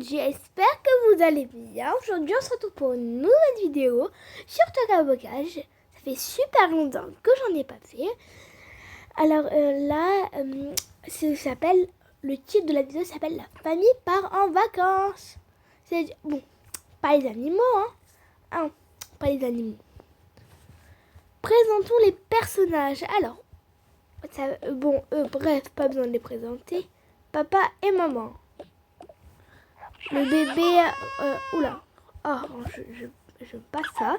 j'espère que vous allez bien. Aujourd'hui on se retrouve pour une nouvelle vidéo sur Togabogage. Ça fait super longtemps que j'en ai pas fait. Alors le titre de la vidéo s'appelle La famille part en vacances. C'est bon, pas les animaux hein, pas les animaux. Présentons les personnages. Alors, bref, pas besoin de les présenter. Papa et maman. Le bébé, oula, je passe ça.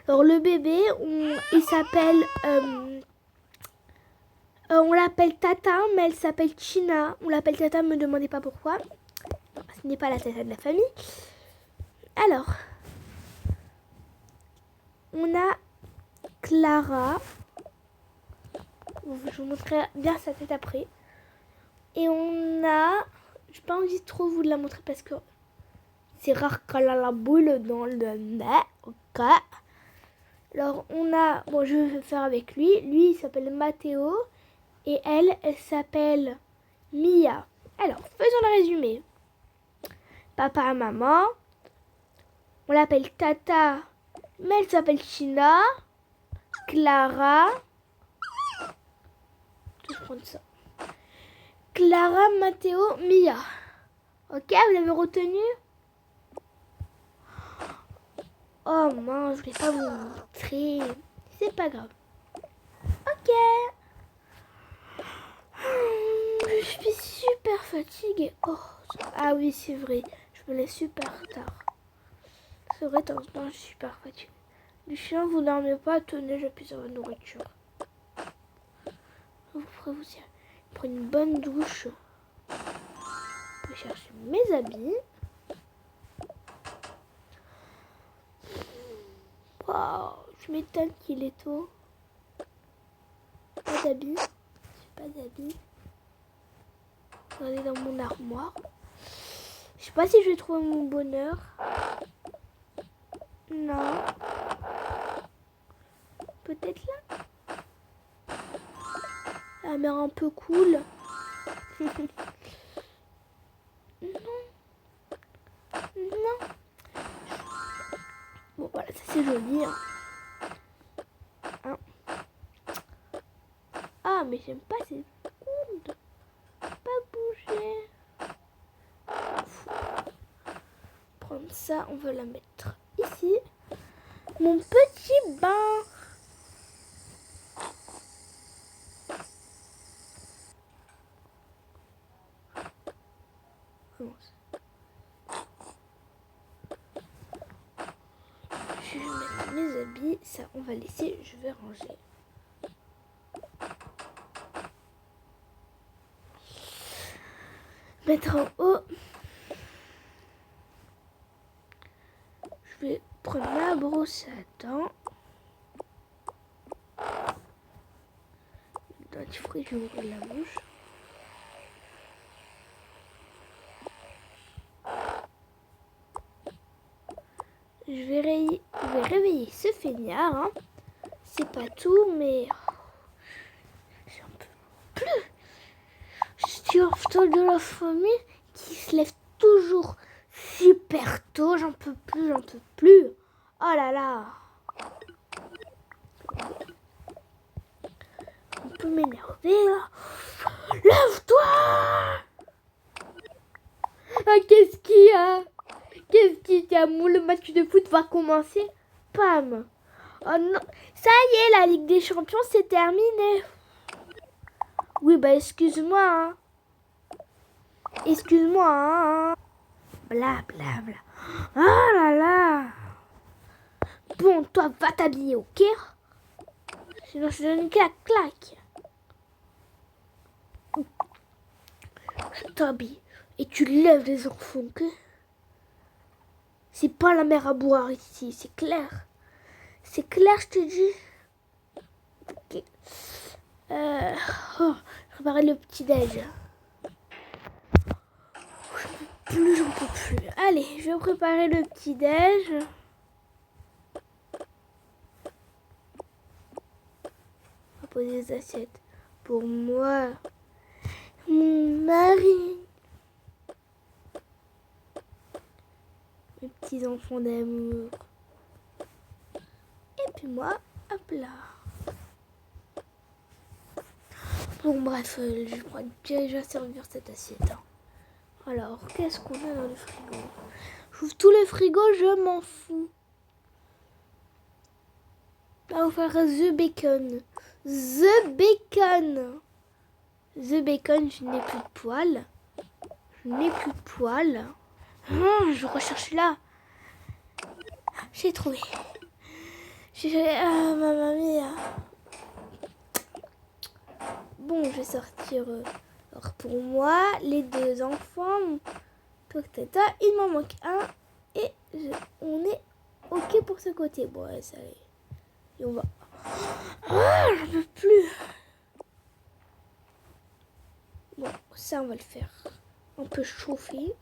Alors le bébé, il s'appelle, on l'appelle Tata, mais elle s'appelle China. On l'appelle Tata, me demandez pas pourquoi. Ce n'est pas la Tata de la famille. Alors, on a Clara. Je vous montrerai bien sa tête après. Et on a, je n'ai pas envie trop vous de la montrer parce que c'est rare qu'elle a la boule dans le nez. Ok. Alors on a, bon je vais faire avec lui. Lui il s'appelle Matteo et elle s'appelle Mia. Alors faisons le résumé. Papa et maman. On l'appelle Tata, mais elle s'appelle China. Clara. Je vais prendre ça. Clara, Matteo, Mia. Ok, vous avez retenu? Oh mince, je voulais pas vous montrer. C'est pas grave. Ok. Je suis super fatiguée. Oh, ah oui, c'est vrai. Je me lève super tard. C'est vrai, de temps en temps, je suis super fatiguée. Lucien, vous dormez pas. Tenez, j'appuie sur la nourriture. Vous ferez vous prendre une bonne douche. Je vais chercher mes habits. Wow, je m'étonne qu'il est tôt. Pas d'habits. J'ai pas d'habits. Je vais aller dans mon armoire. Je sais pas si je vais trouver mon bonheur. Non. Peut-être là. La mer un peu cool. Non. Non. Bon voilà, ça c'est joli. Hein. Ah mais j'aime pas ces secondes. Pas bouger. Prendre ça, on va la mettre ici. Mon petit bain. Je vais mettre mes habits. Ça, on va laisser. Je vais ranger. Mettre en haut. Je vais prendre ma brosse à dents. Le dentifrice, je vais ouvrir la bouche. Je vais réveiller ce feignard. Hein. C'est pas tout, mais j'en peux plus. Je suis en retard de la famille qui se lève toujours super tôt. J'en peux plus, j'en peux plus. Oh là là. On peut m'énerver là. Lève-toi. Ah, qu'est-ce qu'il y a? Qu'est-ce qu'il y a? Le match de foot va commencer. Pam. Oh non. Ça y est, la Ligue des Champions, c'est terminé. Oui, bah excuse-moi. Hein. Excuse-moi. Hein. Bla bla bla. Oh là là. Bon, toi, va t'habiller, ok? Sinon, je te donne une claque. Je t'habille. Et tu lèves les enfants, ok? C'est pas la mer à boire ici, c'est clair. C'est clair, je te dis. Ok. Je préparer le petit-déj. J'en peux plus. Allez, je vais préparer le petit-déj. On va poser les assiettes pour moi. Mon mari. mes petits enfants d'amour. Et puis moi, hop là. Bon bref, je crois déjà servir cette assiette. Alors, qu'est-ce qu'on a dans le frigo? J'ouvre tous les frigos, je m'en fous. Là, on va faire the bacon. The bacon. The bacon, je n'ai plus de poils. Je n'ai plus de poils. Je recherche là. J'ai trouvé. Mamma mia. Bon, je vais sortir. Alors pour moi, les deux enfants, il m'en manque un. Et on est ok pour ce côté. Bon, ouais, ça allait. Et on va. J'en peux plus. Bon, ça, on va le faire. On peut chauffer.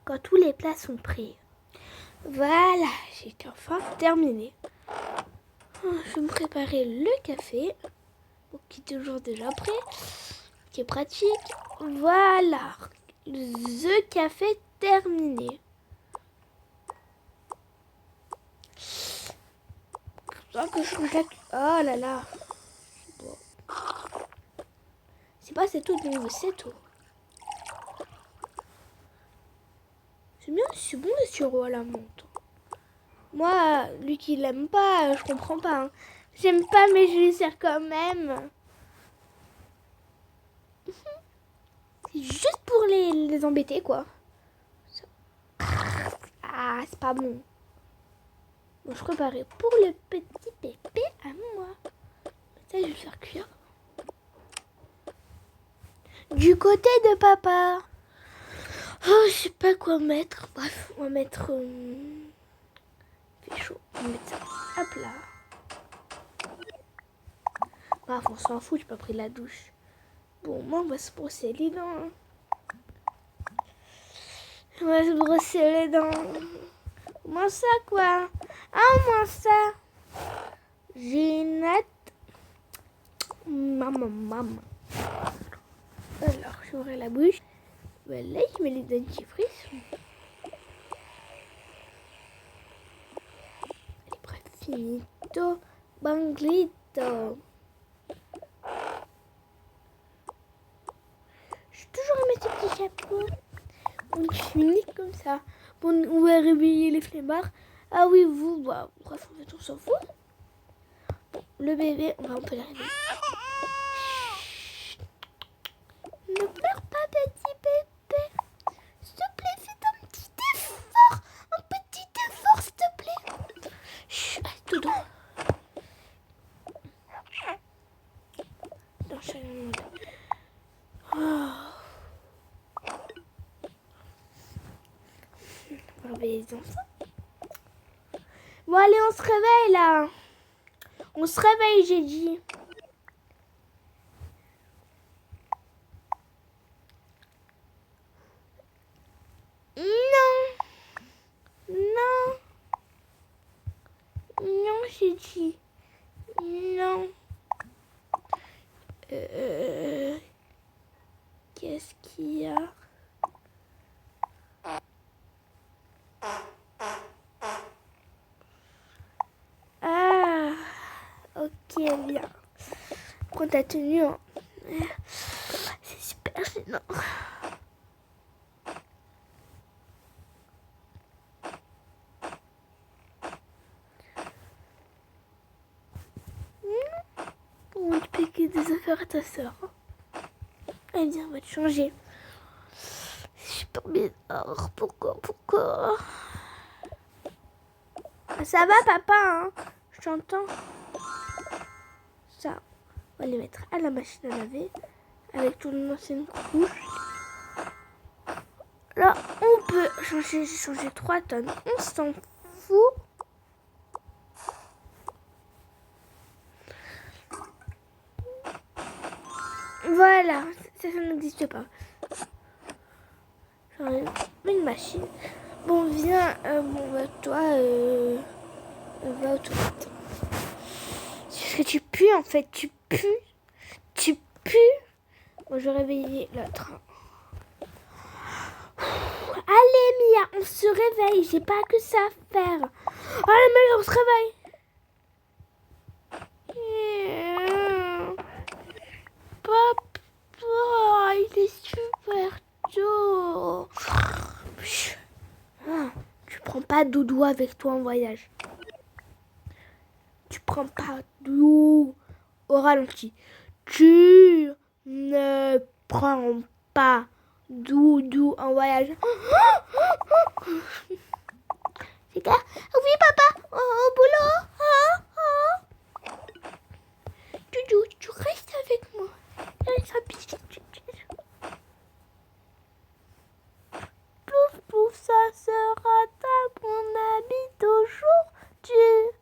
Quand tous les plats sont prêts. Voilà, j'ai enfin terminé. Je vais me préparer le café, qui est toujours déjà prêt, qui est pratique. Voilà, le café terminé. Oh là là. Bon. C'est pas c'est tout, c'est tout. C'est bien, c'est bon les sureaux à la menthe. Moi, lui qui l'aime pas, je comprends pas. Hein. J'aime pas, mais je lui sers quand même. C'est juste pour les embêter, quoi. Ah, c'est pas bon. Bon, je préparais pour le petit pépé à moi. Ça, je vais le faire cuire. Du côté de papa. Oh, je sais pas quoi mettre. Bref, on va mettre... Il fait chaud. On va mettre ça. Hop là. Bref, on s'en fout, j'ai pas pris la douche. Bon, moi, on va se brosser les dents. On va se brosser les dents. Comment ça, quoi? Ah, moi, ça. Ginette. Maman. Alors, j'ouvre la bouche. Voilà, je mets les dentifrices. Allez, bref, finito. Banglito. Je suis toujours à mettre ce petit chapeau. On finit comme ça. Bon, on va réveiller les flemmards. Ah oui, vous, bah, bref, en fait, on s'en fout. Bon, le bébé, on peut l'arrêter. Ne pleure pas, petit bébé. S'il te plaît, fais un petit effort. Un petit effort, s'il te plaît. Chut, allez, tout doux. Dans chaque monde. Oh. On va réveiller les enfants. Bon, allez, on se réveille, là. On se réveille, j'ai dit. Non, j'ai dit. Non. Qu'est-ce qu'il y a? Ah, ok, bien. Prends ta tenue. Hein. C'est super gênant. On va te piquer des affaires à ta soeur. Eh bien, on va te changer. C'est super bizarre. Pourquoi? Ça va, papa, hein? Je t'entends. Ça, on va les mettre à la machine à laver avec ton ancienne couche. Là, on peut changer. J'ai changé 3 tonnes. On s'en fout. Voilà, ça n'existe pas. J'enlève une machine. Bon, viens, toi, va aux toilettes. que tu pues en fait, tu pues. Tu pues. Bon, je vais réveiller l'autre. Allez Mia, on se réveille, j'ai pas que ça à faire. Allez Mia, on se réveille. Papa, il est super tôt. Tu prends pas doudou avec toi en voyage. Tu prends pas doudou au ralenti. Tu ne prends pas doudou en voyage. C'est clair? Oui papa, au boulot. Doudou, tu restes avec moi. Pouf pouf, ça sera ta mon ami d'aujourd'hui.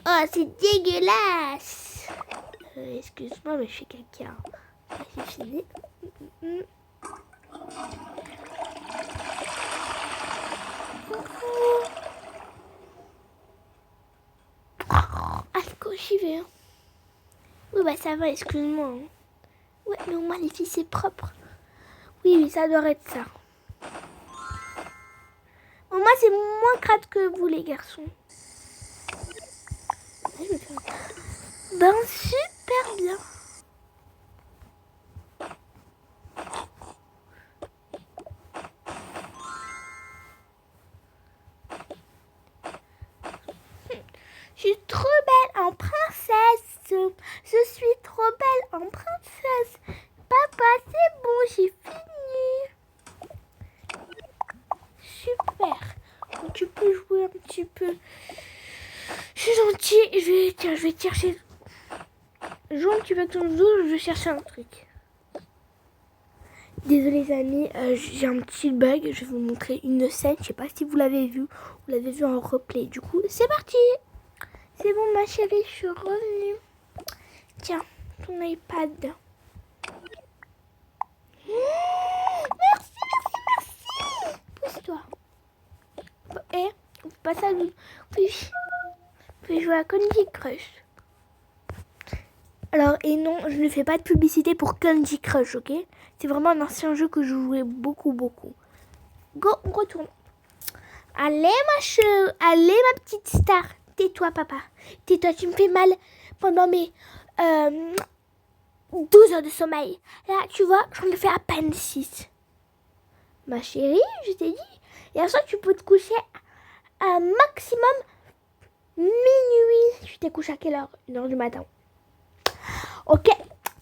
Oh, c'est dégueulasse. Excuse-moi, mais je fais caca. C'est fini. Allez, j'y vais. Oui, bah ça va, excuse-moi. Ouais, mais au moins les filles, c'est propre. Oui, ça doit être ça. Au moins, c'est moins crade que vous, les garçons. Ben, super bien. Je suis trop belle en princesse. Je suis trop belle en princesse. Papa, c'est bon, j'ai fini. Super. Donc, tu peux jouer un petit peu. Je suis gentille. Je vais te chercher. Joue un petit peu ton dos, je vais chercher un truc. Désolée les amis, j'ai un petit bug. Je vais vous montrer une scène. Je sais pas si vous l'avez vu. Vous l'avez vu en replay. Du coup, c'est parti. C'est bon ma chérie, je suis revenue. Tiens, ton iPad. Merci. Pousse-toi. Et on passe à l'autre. Puis jouer à Candy Crush. Alors, et non, je ne fais pas de publicité pour Candy Crush, ok? C'est vraiment un ancien jeu que je jouais beaucoup. Go, on retourne. Allez, ma chérie. Allez, ma petite star. Tais-toi, papa. Tais-toi, tu me fais mal pendant mes 12 heures de sommeil. Là, tu vois, j'en ai fait à peine 6. Ma chérie, je t'ai dit. Et après, tu peux te coucher à maximum minuit. Tu t'es couché à quelle heure? 1h du matin. Ok.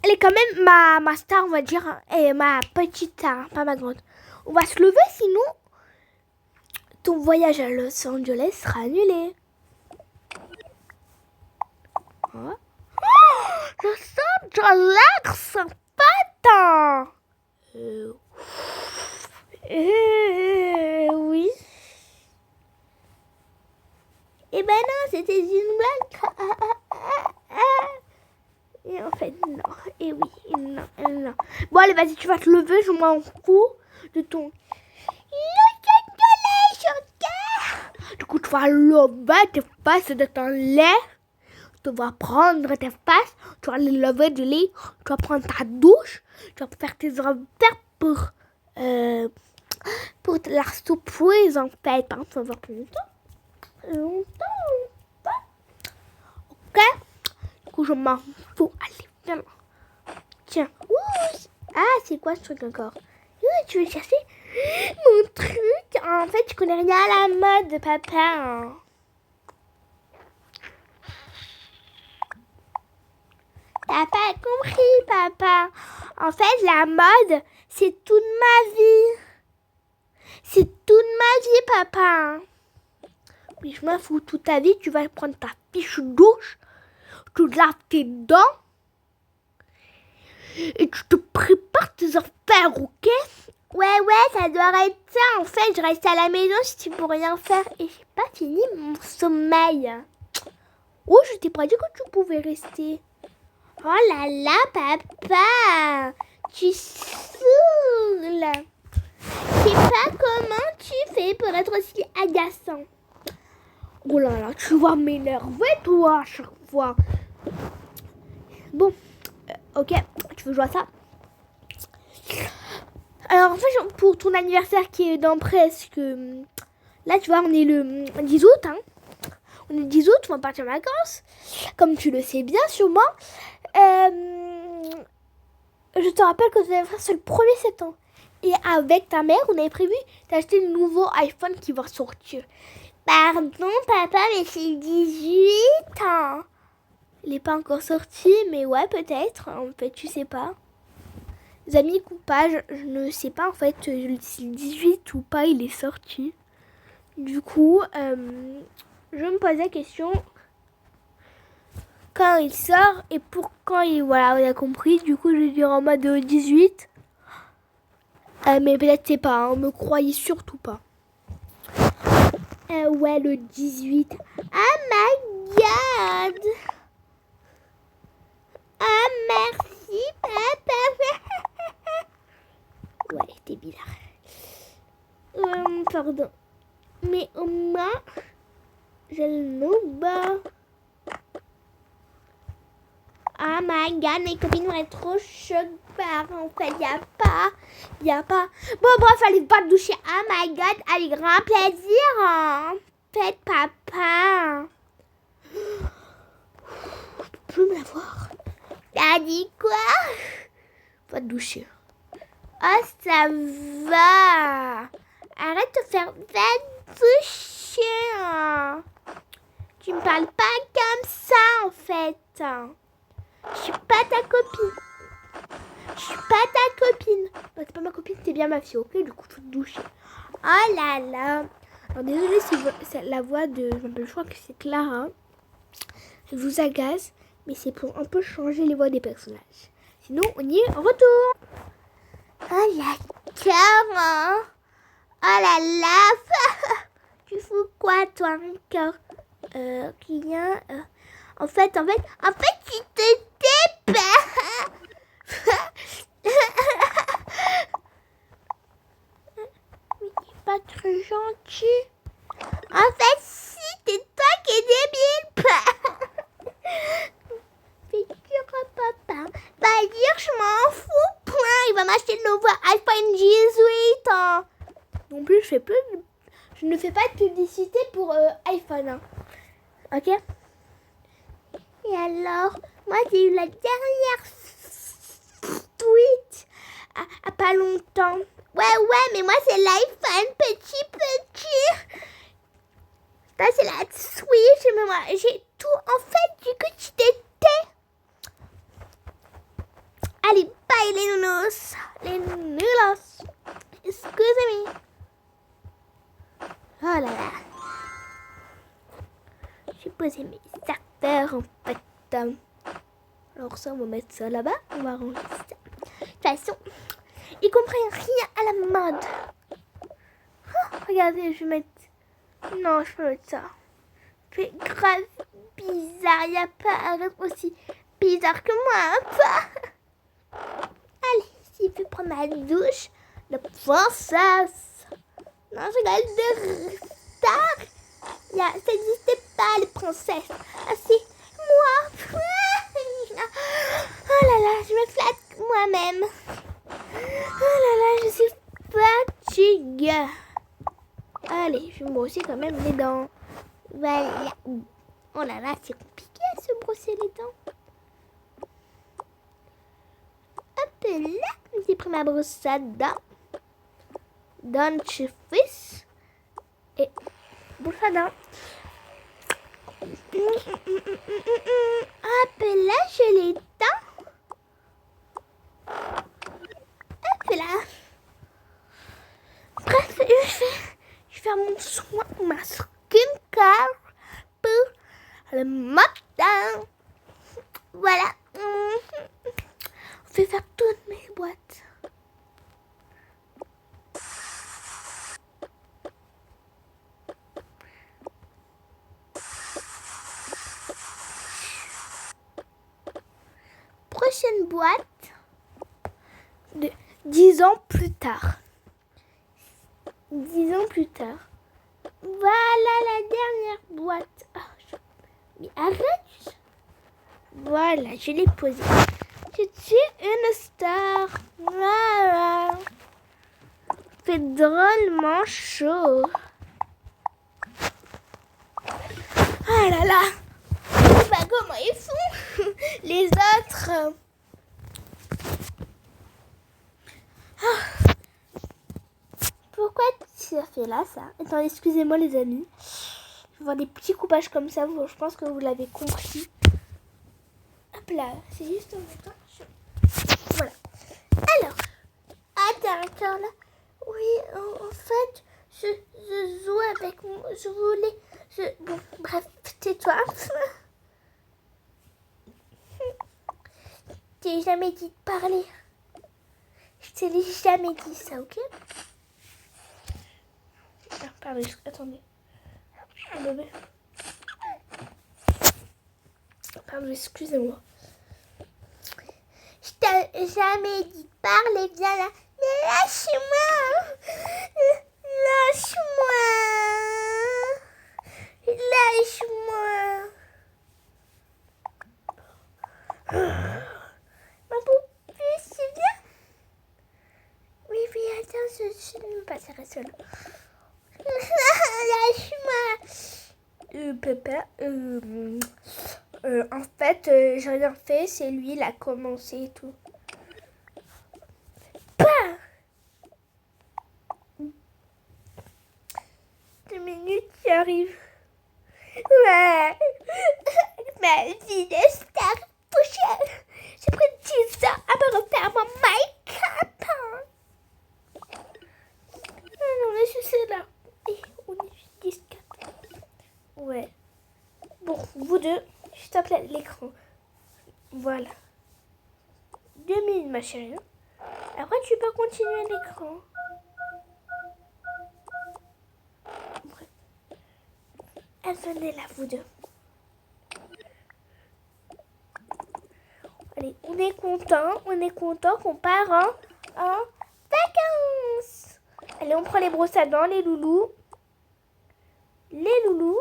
Elle est quand même ma star, on va dire. Et ma petite star, pas ma grande. On va se lever, sinon ton voyage à Los Angeles sera annulé. Oh, Los Angeles, sympa. Oui. Eh ben non, c'était une blague. Et en fait, non. Et oui, non. Bon, allez, vas-y, tu vas te lever, je m'en fous de ton... Du coup, tu vas lever tes fesses de ton lait. Tu vas prendre tes fesses, tu vas les lever du lit, tu vas prendre ta douche, tu vas faire tes affaires pour la surprise en fait. Par exemple, tu vas voir plus longtemps. Ok? Du coup, je m'en fous. Allez, viens là. Tiens. Ouh. Ah, c'est quoi ce truc encore? Tu veux chercher mon truc? En fait, je connais rien à la mode, papa. T'as pas compris, papa. En fait, la mode, c'est toute ma vie. C'est toute ma vie, papa. Mais je m'en fous. Toute ta vie, tu vas prendre ta fiche douche, tu te laves tes dents et tu te prépares tes affaires, ok? Ouais, ça doit être ça. En fait, je reste à la maison si tu peux rien faire. Et j'ai pas fini mon sommeil. Oh, je t'ai pas dit que tu pouvais rester. Oh là là, papa, tu saoules. Je sais pas comment tu fais pour être aussi agaçant. Oh là là, tu vas m'énerver toi à chaque fois. Bon, ok, tu veux jouer à ça? Alors en fait, pour ton anniversaire qui est dans presque... Là, tu vois, on est le 10 août, hein. On est le 10 août, on va partir en vacances. Comme tu le sais bien sûrement. Je te rappelle que ton anniversaire, c'est le 1er septembre. Et avec ta mère, on avait prévu d'acheter le nouveau iPhone qui va sortir. Pardon, papa, mais c'est le 18 ans. Il n'est pas encore sorti, mais ouais, peut-être. En fait, tu sais pas. Les amis, coupage, je ne sais pas en fait si le 18 ou pas il est sorti. Du coup, je me pose la question quand il sort et pour quand il... Voilà, on a compris. Du coup, je vais dire en mode 18. Mais peut-être c'est pas, hein, me croyez surtout pas. Ouais, le 18. Oh my god! Ah, merci, papa. Ouais, t'es bizarre. Pardon. Mais au moins, j'ai le nouveau. Oh my god, mes copines vont être trop choquées. En fait, y a pas. Bon, bref, allez pas te doucher. Oh my god, avec grand plaisir. Hein. Faites papa. Je peux plus me la voir. T'as dit quoi? Va te doucher. Oh, ça va. Arrête de faire va doucher. Hein. Tu me parles pas comme ça, en fait. Je suis pas ta copine. Je suis pas ta copine. Bah, c'est pas ma copine, t'es bien ma fille, ok? Du coup, faut te doucher. Oh là là. Alors, désolée si c'est la voix de... Je crois que c'est Clara. Je vous agace, mais c'est pour un peu changer les voix des personnages. Sinon, on y retourne. Oh la Clara. Oh là là. Tu fous quoi, toi, encore? Rien. En fait, tu te tais pas. Mais t'es pas très gentil. En fait, si, c'est toi qui es débile. Fais dire à papa. Va dire, je m'en fous. Point. Il va m'acheter le nouveau iPhone 18. Hein. Non plus, je ne fais pas de publicité pour iPhone. Hein. Ok? Et alors, moi j'ai eu la dernière tweet à pas longtemps. Ouais, mais moi c'est l'iPhone petit. Ça c'est la Switch, mais moi j'ai tout. En fait, du coup, tu t'étais. Allez, bye les nounos. Les nounos. Excusez-moi. Oh là là. J'ai posé mes acteurs en fait. Alors ça, on va mettre ça là-bas. On va ranger ça. De toute façon, ils comprennent rien à la mode. Oh, regardez, je vais mettre... Non, je peux mettre ça. C'est grave bizarre. Il n'y a pas un reste aussi bizarre que moi. Hein, allez, s'il veut prendre ma douche, la princesse. Non, je regarde de retard. Ça n'existait pas, les princesses. Ah si, moi. Oh là là, je me flatte moi-même. Oh là là, je suis fatiguée. Allez, je vais me brosser quand même les dents. Voilà. Oh là là, c'est compliqué à se brosser les dents. Hop là, j'ai pris ma brosse à dents. Dentifrice. Et brosse à dents. Hop là, j'ai les dents. Hop là. Bref, je vais faire mon soin, ma skincare pour le matin. Voilà. Je vais faire toutes mes boîtes. boîte de 10 ans plus tard. 10 ans plus tard. Voilà la dernière boîte. Oh, mais arrête. Voilà, je l'ai posée. Je suis une star. Voilà. Il fait drôlement chaud. Ah là là. Bah, comment ils font les autres? Pourquoi tu as fait là ça? Attendez, excusez-moi les amis. Je vais voir des petits coupages comme ça. Je pense que vous l'avez compris. Hop là, c'est juste en même temps. Voilà. Alors, d'accord là. Oui, en fait, je joue avec moi. Je voulais. Bon, bref, tais-toi. Je t'ai jamais dit de parler. Je t'ai jamais dit ça, ok? Ah, pardon, attendez. Ah, bébé. Pardon, excusez-moi. Je t'ai jamais dit de parler, viens là. Mais lâche-moi. Lâche-moi. Lâche-moi. Ma poupée, c'est bien? Oui, attends, je ne veux pas serrer seule. Lâche-moi. Papa, en fait, j'ai rien fait, c'est lui, il a commencé et tout. Pas 2 minutes, qui arrive. Ouais. Ma vie de star prochaine. J'ai pris 10 ans à me refaire mon make-up. Non, mais je suis là. Et on est juste 4. Ouais. Bon, vous deux, je tape l'écran. Voilà. 2 minutes, ma chérie. Après, tu peux continuer l'écran. Bref. Venez là, vous deux. Allez, on est content qu'on part en vacances. Allez, on prend les brosses à dents, les loulous. Les loulous.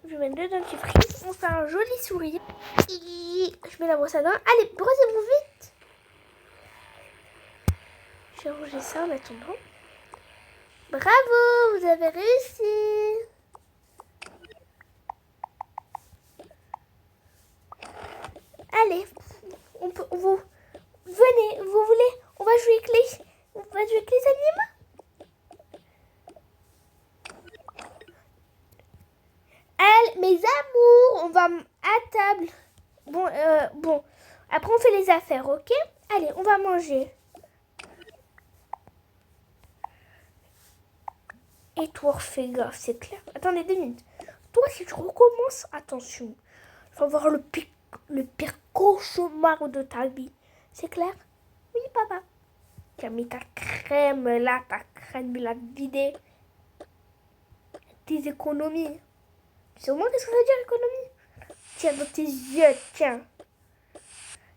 Je mets le dentifrice. On fait un joli sourire. Je mets la brosse à dents. Allez, brossez-vous vite. Je vais ranger ça en attendant. Bravo, vous avez réussi. Allez, venez, vous voulez, on va jouer avec les animaux. Allez, mes amours, on va à table. Bon, après on fait les affaires, ok? Allez, on va manger. Et toi, fais gaffe, c'est clair. Attendez 2 minutes. Toi, si tu recommences, attention. Il va avoir le pire cauchemar de ta vie. C'est clair? Oui, papa. Tu as mis ta crème là, ta crème, la vidée. Tes économies. Tu sais au moins qu'est-ce que ça veut dire, économie? Tiens, dans tes yeux, tiens.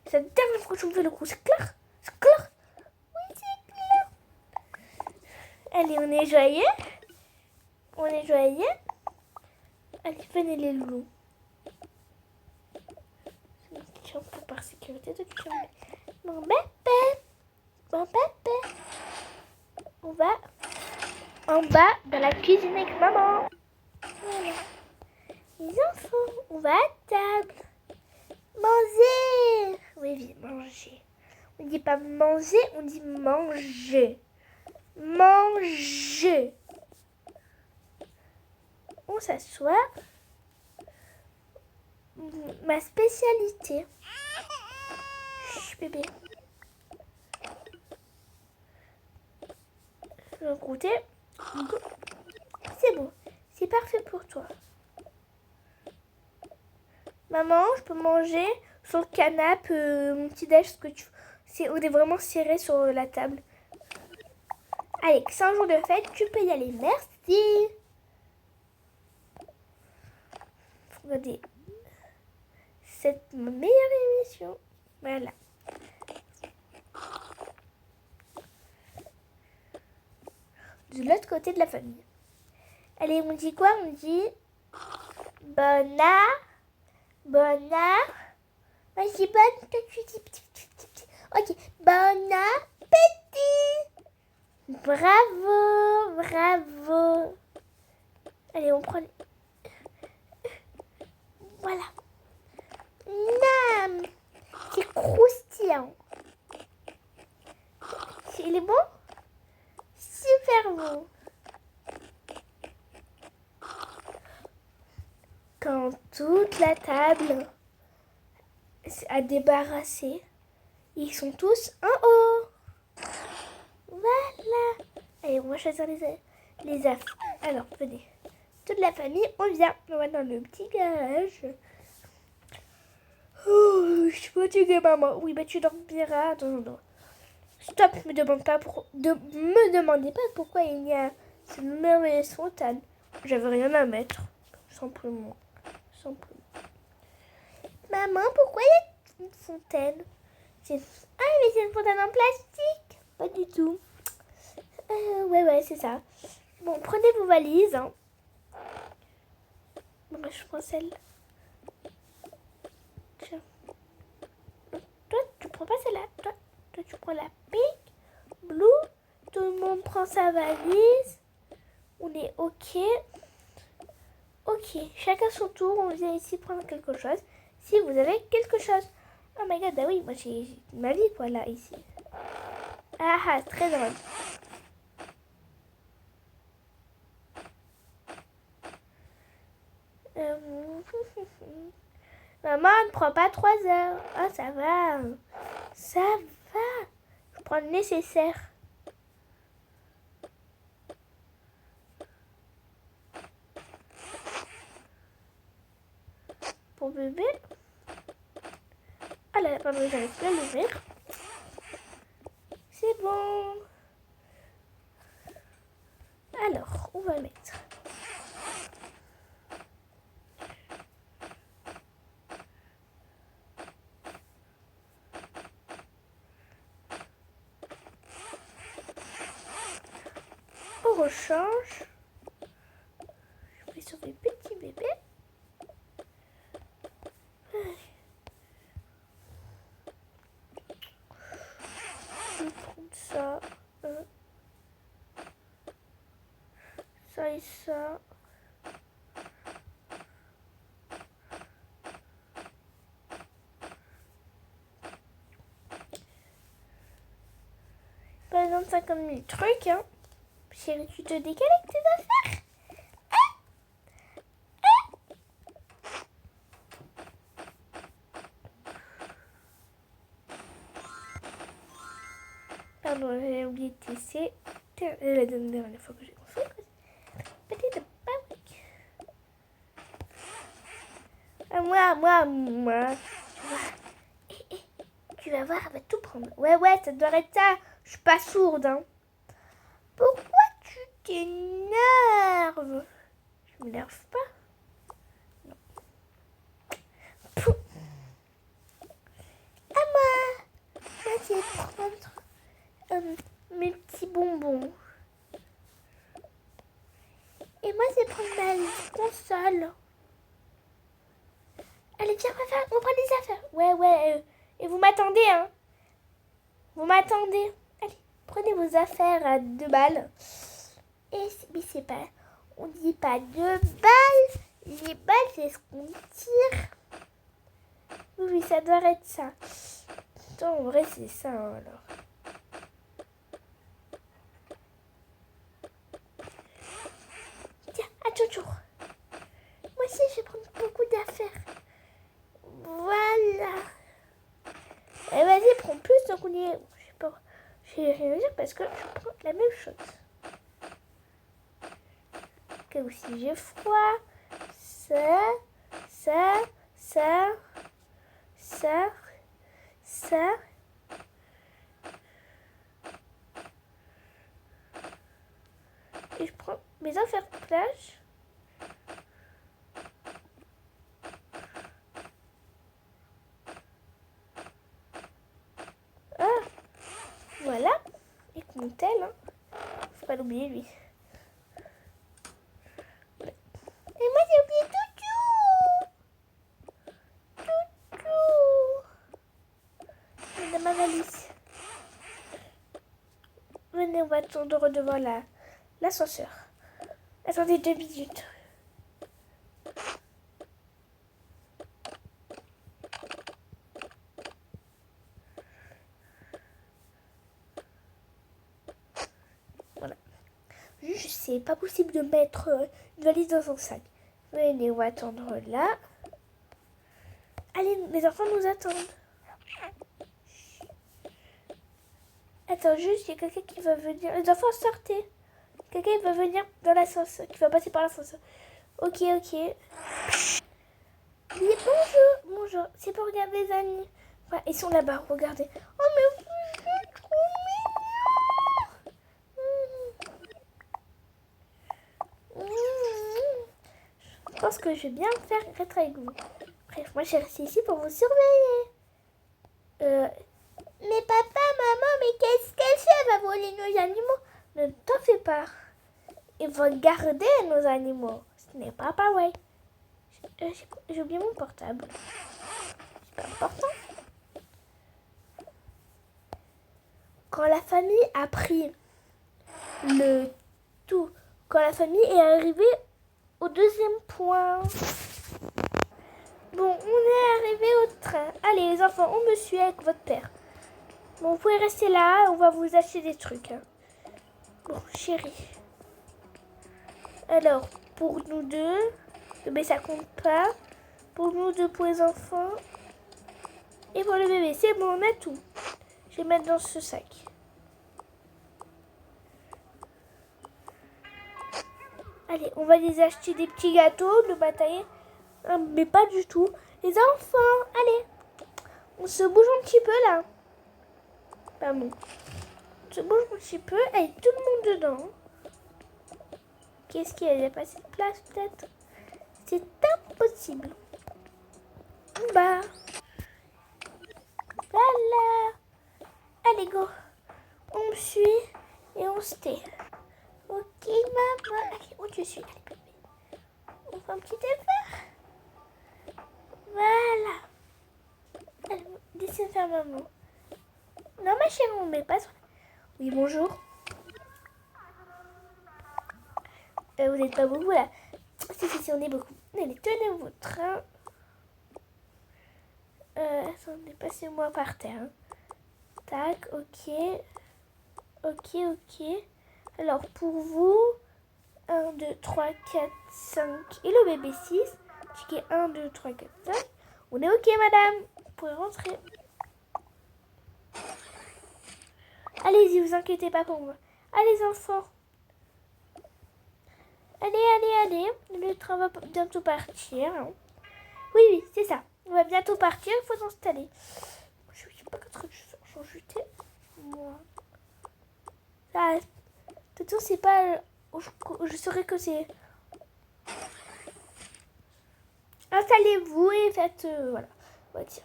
C'est la dernière fois que tu me fais le coup, c'est clair? C'est clair? Oui, c'est clair. Allez, on est joyeux? On est joyeux? Allez, venez les loulous. Tiens, par sécurité de tiens. Mon bébé. Mon bébé. On va en bas dans la cuisine avec maman. Voilà. Les enfants, on va à table. Manger. Oui, manger. On ne dit pas manger, on dit manger. Manger. On s'assoit. Ma spécialité. Chut, bébé. Je vais goûter. C'est bon. C'est parfait pour toi. Maman, je peux manger sur le canapé, mon petit déj, ce que tu veux. On est vraiment serré sur la table. Allez, c'est un jour de fête, tu peux y aller. Merci. Regardez. C'est ma meilleure émission. Voilà. De l'autre côté de la famille. Allez, on dit quoi? On dit Bonnard. Moi, je dis bonne, toi tu dis petit. Ok, bon appétit. Bravo. Allez, on prend... Voilà. Nam. C'est croustillant. Il est bon? Super bon. Quand toute la table a débarrassé, ils sont tous en haut. Voilà. Allez, on va choisir les affaires. Alors, venez. Toute la famille, on vient. On va dans le petit garage. Oh, je suis fatiguée, maman. Oui, bah tu dormiras. Attends. Stop, me demandez pas pourquoi il y a cette merveilleuse fontaine. J'avais rien à mettre. Simplement. Maman, pourquoi il y a une fontaine? Ah, mais c'est une fontaine en plastique. Pas du tout. Ouais, c'est ça. Bon, prenez vos valises. Hein. Bon, je prends celle. Tiens. Toi, tu prends pas celle-là. Toi, tu prends la pink, blue. Tout le monde prend sa valise. On est OK. Ok, chacun son tour. On vient ici prendre quelque chose. Si vous avez quelque chose. Oh my god, ah oui, moi j'ai ma vie, quoi, là, ici. Ah, très drôle. Maman, ne prend pas 3 heures. Ah, ça va. Je prends le nécessaire. Pour bébé. Ah là, pardon, j'arrive pas à l'ouvrir. C'est bon. Alors, on va mettre. On rechange. Je vais sur les petits bébés. Je vais prendre ça. Ça et ça. Pas besoin de 50 000 trucs, hein. Chérie, tu te décales avec tes affaires? Pardon, j'ai oublié de tester. La dernière fois que j'ai construit. Petite fabrique. Moi. Tu vas voir, elle va tout prendre. Ouais, ça doit être ça. Je suis pas sourde, hein. Pourquoi tu t'énerves? Je m'énerve pas. Non. Pouh. À moi. Moi, je vais prendre mes petits bonbons. Et moi, je vais prendre ma console. Allez, viens, on prend les affaires. Ouais. Et vous m'attendez, hein? Vous m'attendez. Allez, prenez vos affaires à 2 balles. Mais c'est pas... On dit pas 2 balles. Les balles, c'est ce qu'on tire. Oui, ça doit être ça. Attends, en vrai, c'est ça, hein, alors. Tiens, à ton tour. Moi aussi, je vais prendre beaucoup d'affaires. Voilà. Et vas-y, prends plus, donc on y est. Je sais pas. Je vais rien dire parce que je prends la même chose. Que aussi j'ai froid. Ça. Et je prends mes affaires de plage. mon tel. Hein. Faut pas l'oublier, lui. Et moi, j'ai oublié Toutou. Madame Annalise. Venez, on va attendre devant l'ascenseur. Attendez 2 minutes. Voilà. Juste, c'est pas possible de mettre une valise dans un sac. Venez, on va attendre là. Allez, les enfants nous attendent. Attends, juste, il y a quelqu'un qui va venir. Les enfants, sortez. Quelqu'un va venir dans l'ascenseur, qui va passer par l'ascenseur. Ok. Oui, bonjour. C'est pour regarder les animaux. Enfin, ils sont là-bas, regardez. Oh, mais c'est trop mignon. Je pense que je vais bien me faire être avec vous. Bref, moi, je suis restée ici pour vous surveiller. Mais papa, maman, mais qu'est-ce qu'elle fait? Elle va voler nos animaux. Ne t'en fais pas. Ils vont garder nos animaux. Ce n'est pas pareil. J'ai oublié mon portable. C'est pas important. Quand la famille a pris le tout, quand la famille est arrivée au 2e point. Bon, on est arrivé au train. Allez les enfants, on me suit avec votre père. Bon, vous pouvez rester là, on va vous acheter des trucs. Bon, chérie. Alors, pour nous deux, mais ça compte pas. Pour nous deux, pour les enfants. Et pour le bébé, c'est bon, on a tout. Je vais mettre dans ce sac. Allez, on va les acheter des petits gâteaux, le batailler. Mais pas du tout. Les enfants, allez. On se bouge un petit peu là. Pardon. On se bouge un petit peu. Allez, tout le monde dedans. Qu'est-ce qu'il y a? Il n'y a pas assez de place peut-être? C'est impossible. Bah. Voilà. Allez, go. On me suit et on se tait. Ok, maman. Allez, où tu suis? Allez, bébé. On fait un petit effort. Voilà. Allez, laissez faire maman. Non, ma chérie, on met pas sur... Oui, bonjour. Vous n'êtes pas beaucoup là. Si, on est beaucoup. Allez, tenez votre train. Attendez, passez-moi par terre. Hein. Tac, ok. Alors, pour vous, 1, 2, 3, 4, 5. Et le bébé 6. Ticket 1, 2, 3, 4, 5. On est ok, madame. Vous pouvez rentrer. Allez-y, vous inquiétez pas pour moi. Allez, enfants. Allez. Le train va bientôt partir. Oui, c'est ça. On va bientôt partir, il faut s'installer. Je ne sais pas qu'est-ce que je fais. J'en jeter. Moi. Ça, de toute façon, c'est pas... Je saurais que c'est... Installez-vous et faites... voilà. On va dire.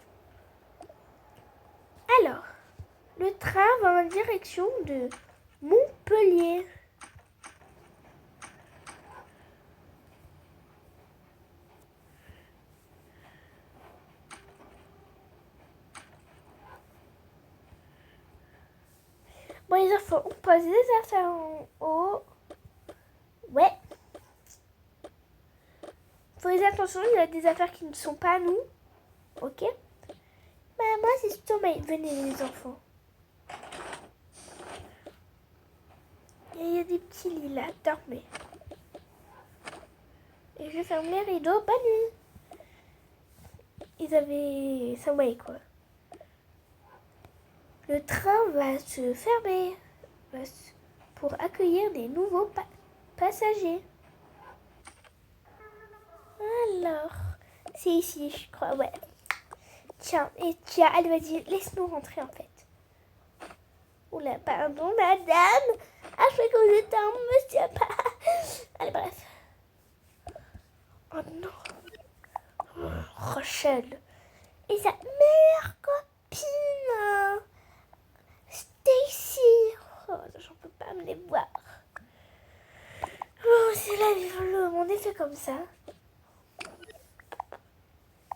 Alors, le train va en direction de Montpellier. Bon, les enfants, on pose les affaires en haut. Ouais. Faites attention, il y a des affaires qui ne sont pas à nous. Ok. Moi, c'est sommeil. Venez, les enfants. Il y a des petits lits là. Dormez. Et je ferme les rideaux. Bonne nuit. Ils avaient sommeil, quoi. Le train va se fermer pour accueillir des nouveaux passagers. Alors, c'est ici, je crois, ouais. Tiens, allez, vas-y, laisse-nous rentrer, en fait. Oula, pardon, madame. Ah, je croyais que vous étiez un monsieur. Allez, bref. Oh non. Rochelle. Et sa meilleure copine. Stacy. Oh, j'en fait comme ça.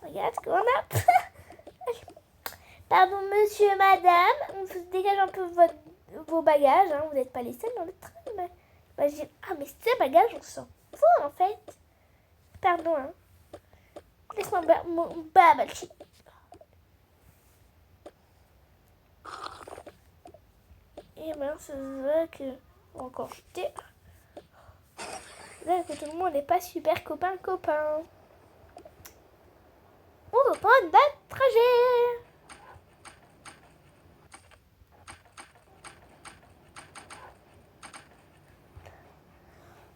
Regarde ce qu'on a. Pardon, monsieur, madame. On vous dégage un peu vos bagages. Hein. Vous n'êtes pas les seuls dans le train. Ah, mais ces bagages, on s'en fout, en fait. Pardon, hein. Laisse-moi mon babalchi. Et ben, c'est vrai que... Encore jeter. Là, que tout le monde n'est pas super copain. On reprend notre trajet.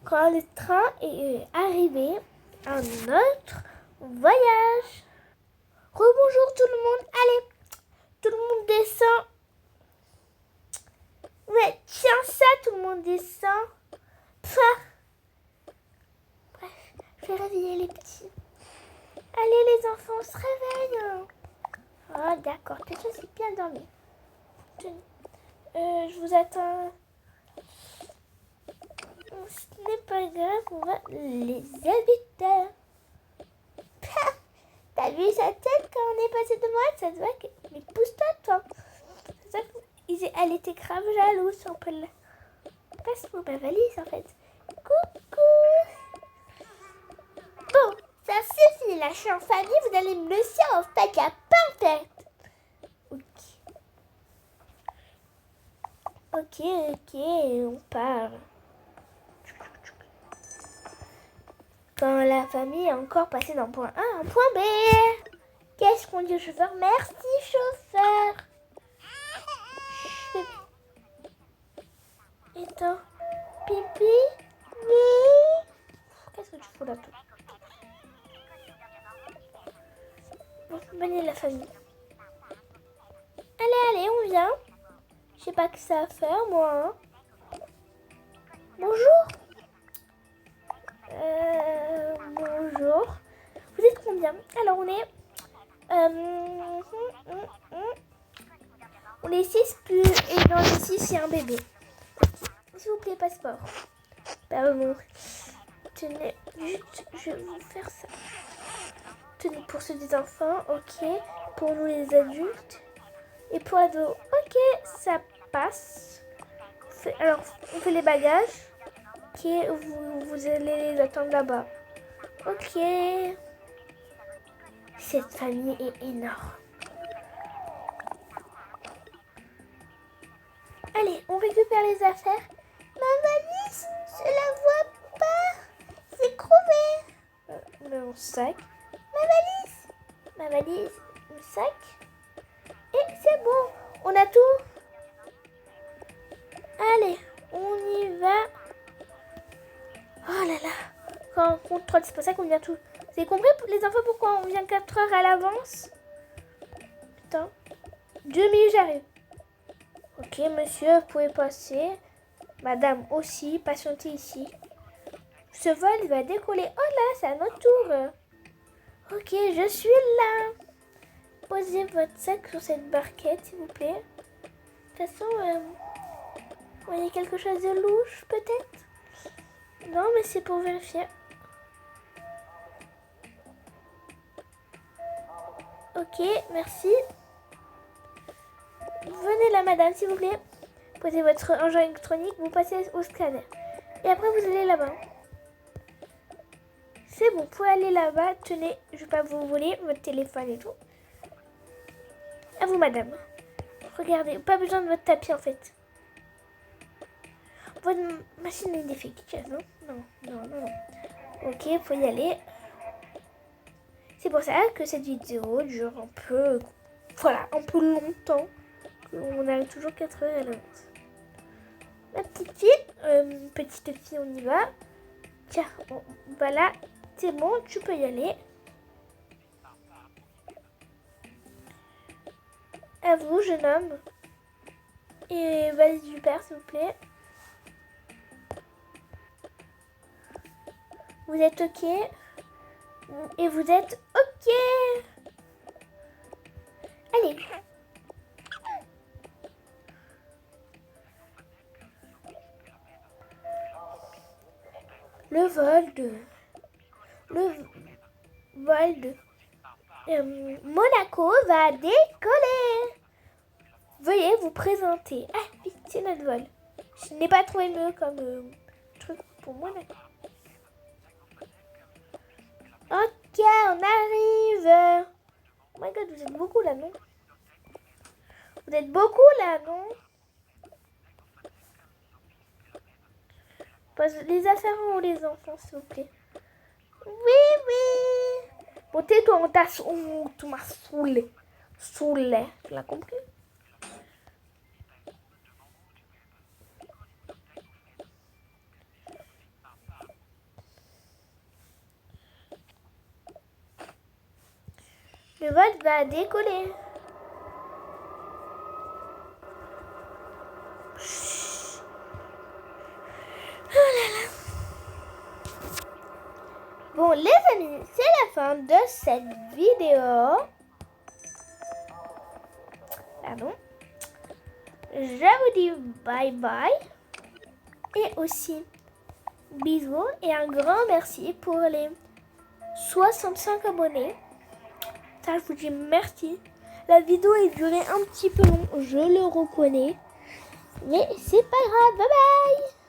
Quand le train est arrivé à notre voyage. Rebonjour tout le monde. Allez, tout le monde descend. Ouais, tiens ça, tout le monde descend. Bref, je vais réveiller les petits. Allez les enfants, on se réveille. Oh d'accord, peut-être que c'est bien dormi. Je vous attends. Ce n'est pas grave, on va les habiter. T'as vu sa tête quand on est passé devant elle? Ça se voit que... Mais pousse-toi, toi. Elle était grave jalouse. On peut la... Passe-moi ma valise, en fait. Coucou. Bon, ça suffit, la chien en famille. Vous allez me laisser en sac à pain, en fait. Ok, on part. Quand la famille est encore passée d'un point A à un point B. Qu'est-ce qu'on dit au chauffeur? Merci, chauffeur. Et toi, pipi? Oui. Qu'est-ce que tu fous là, toi? Bon, venez la famille. Allez, on vient. Je sais pas que ça à faire, moi. Hein. Bonjour. Bonjour. Vous êtes combien? Alors, on est... On est 6 plus... Et dans les 6, il y a un bébé. S'il vous plaît, passeport. Pardon. Tenez, je vais vous faire ça. Tenez, pour ceux des enfants, ok. Pour nous, les adultes. Et pour l'ado, ok, ça passe. Alors, on fait les bagages. Ok, vous allez les attendre là-bas. Ok. Cette famille est énorme. Allez, on récupère les affaires. Ma valise, je la vois pas. C'est crevé. Mon sac. Ma valise, mon sac. Et c'est bon. On a tout. Allez, on y va. Oh là là. Quand on contrôle, c'est pour ça qu'on vient tout. Vous avez compris, les enfants, pourquoi on vient 4 heures à l'avance? Putain. 2 minutes, j'arrive. Ok, monsieur, vous pouvez passer. Madame aussi, patientez ici. Ce vol va décoller. Oh là, c'est à notre tour. Ok, je suis là. Posez votre sac sur cette barquette, s'il vous plaît. De toute façon, vous voyez quelque chose de louche, peut-être? Non, mais c'est pour vérifier. Ok, merci. Venez là, madame, s'il vous plaît. Posez votre engin électronique, vous passez au scanner. Et après, vous allez là-bas. C'est bon, vous pouvez aller là-bas. Tenez, je ne vais pas vous voler votre téléphone et tout. À vous, madame. Regardez, pas besoin de votre tapis, en fait. Votre machine est défectueuse, non? Non. Ok, vous pouvez y aller. C'est pour ça que cette vidéo dure un peu... Voilà, un peu longtemps. On arrive toujours 4 heures à l'avance. Ma petite fille, on y va. Tiens, voilà, c'est bon, tu peux y aller. À vous, jeune homme. Et valise du père, s'il vous plaît. Vous êtes ok? Et vous êtes ok? Allez. Le vol de le vol de Monaco va décoller. Veuillez vous présenter. Ah oui, c'est notre vol. Je n'ai pas trouvé mieux comme truc pour Monaco. Ok, on arrive. Oh my god, vous êtes beaucoup là, non? Vous êtes beaucoup là, non? Pose les affaires ou les enfants, s'il vous plaît. Oui. Bon, tais-toi, tu m'as saoulé. Saoulé, tu l'as compris? Le vol va décoller. Bon, les amis, c'est la fin de cette vidéo. Pardon. Je vous dis bye bye. Et aussi, bisous et un grand merci pour les 65 abonnés. Ça, je vous dis merci. La vidéo est durée un petit peu long, je le reconnais. Mais c'est pas grave, bye bye.